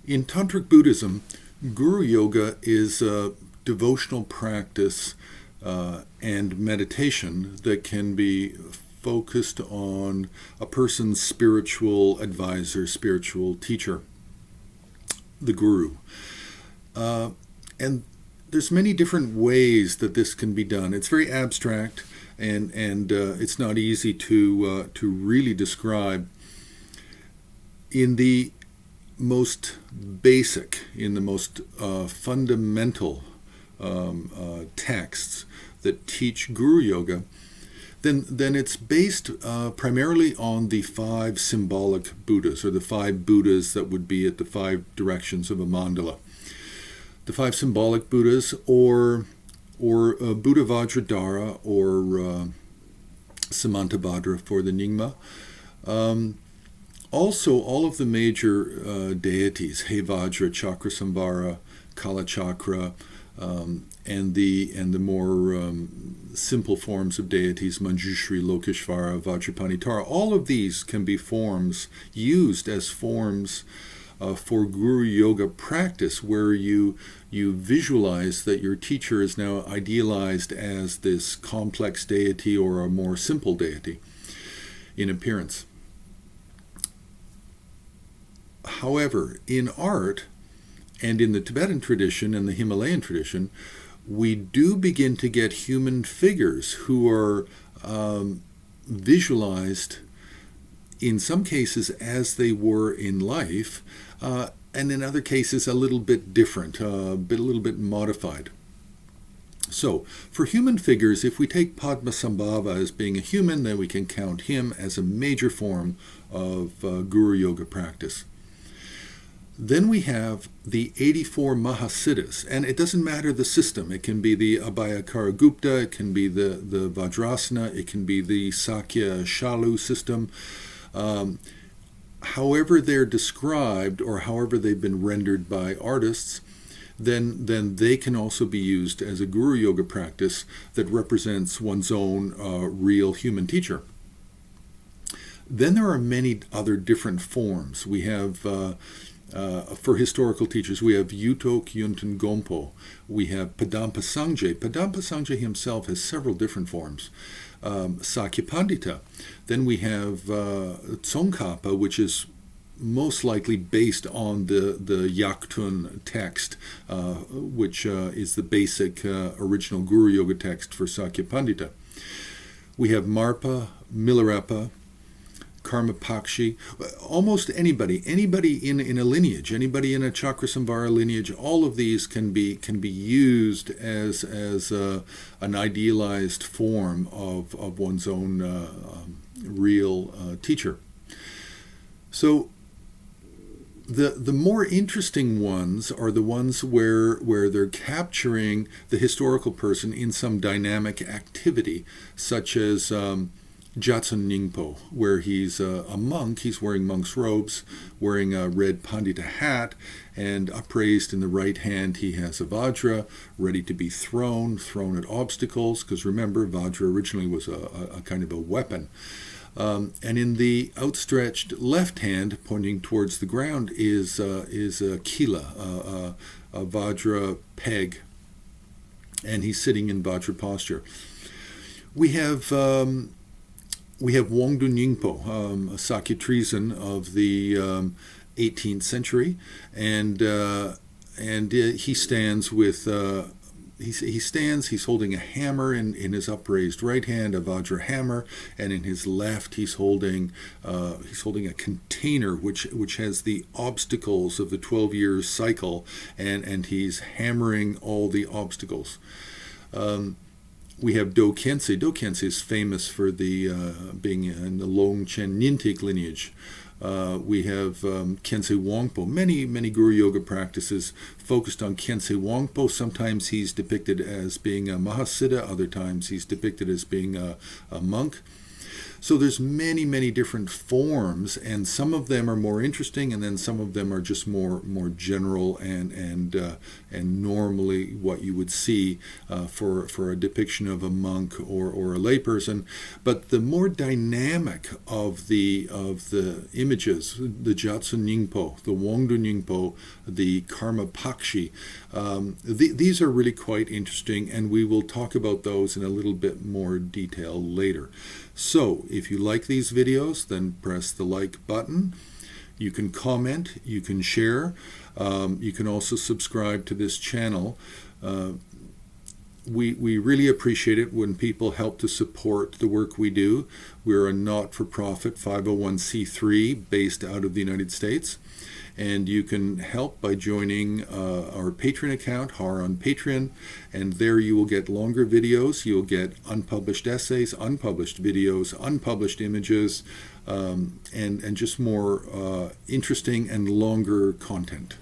In Tantric Buddhism, Guruyoga is a devotional practice and meditation that can be focused on a person's spiritual advisor, spiritual teacher, the guru. And there's many different ways that this can be done. It's very abstract, and it's not easy to really describe. In the most basic, in the most fundamental texts that teach Guruyoga, then it's based primarily on the 5 symbolic Buddhas, or the 5 Buddhas that would be at the 5 directions of a mandala. The 5 symbolic Buddhas, or Buddha Vajradhara, or Samantabhadra for the Nyingma. Also, all of the major deities, Hevajra, Chakrasamvara, Kalachakra, and the more simple forms of deities, Manjushri, Lokeshvara, Vajrapanitara, all of these can be used as forms for Guruyoga practice, where you visualize that your teacher is now idealized as this complex deity or a more simple deity in appearance. However, in art, and in the Tibetan tradition and the Himalayan tradition, we do begin to get human figures who are visualized, in some cases, as they were in life, and in other cases, a little bit different, a little bit modified. So, for human figures, if we take Padmasambhava as being a human, then we can count him as a major form of Guruyoga practice. Then we have the 84 Mahasiddhas, and it doesn't matter the system. It can be the Abhayakara Gupta, it can be the Vajrasana, it can be the Sakya Shalu system. However they're described, or however they've been rendered by artists, then they can also be used as a Guruyoga practice that represents one's own real human teacher. Then there are many other different forms. We have for historical teachers, we have Yuto Kyunten Gompo. We have Padampa Sangye. Padampa Sangye himself has several different forms. Sakyapandita. Then we have Tsongkhapa, which is most likely based on the Yaktun text, which is the basic original Guruyoga text for Sakyapandita. We have Marpa, Milarepa, Karmapakshi, almost anybody in a lineage, anybody in a Chakrasamvara lineage, all of these can be used as an idealized form of one's own real teacher. So the more interesting ones are the ones where they're capturing the historical person in some dynamic activity, such as Jatsun Ningpo, where he's a monk. He's wearing monk's robes, wearing a red pandita hat, and upraised in the right hand he has a vajra ready to be thrown at obstacles, because remember, vajra originally was a kind of a weapon. And in the outstretched left hand, pointing towards the ground, is a kila, a vajra peg, and he's sitting in vajra posture. We have Wongdu Ningpo, a Sakya Treason of the 18th century, and he stands with he's holding a hammer in his upraised right hand, a vajra hammer, and in his left he's holding a container which has the obstacles of the 12-year cycle, and he's hammering all the obstacles. We have Do Khyentse. Do Khyentse is famous for being in the Longchen Nyingtik lineage. We have Khyentse Wangpo. Many Guruyoga practices focused on Khyentse Wangpo. Sometimes he's depicted as being a Mahasiddha, other times he's depicted as being a monk. So there's many different forms, and some of them are more interesting, and then some of them are just more general and normally what you would see for a depiction of a monk or a layperson. But the more dynamic of the images, the Jatsun Nyingpo, the Wongdu Nyingpo, the Karma Pakshi, these are really quite interesting, and we will talk about those in a little bit more detail later. So if you like these videos, then press the like button. You can comment, you can share, you can also subscribe to this channel. We really appreciate it when people help to support the work we do. We're a not-for-profit 501c3 based out of the United States. And you can help by joining our Patreon account, HAR on Patreon, and there you will get longer videos, you'll get unpublished essays, unpublished videos, unpublished images, and just more interesting and longer content.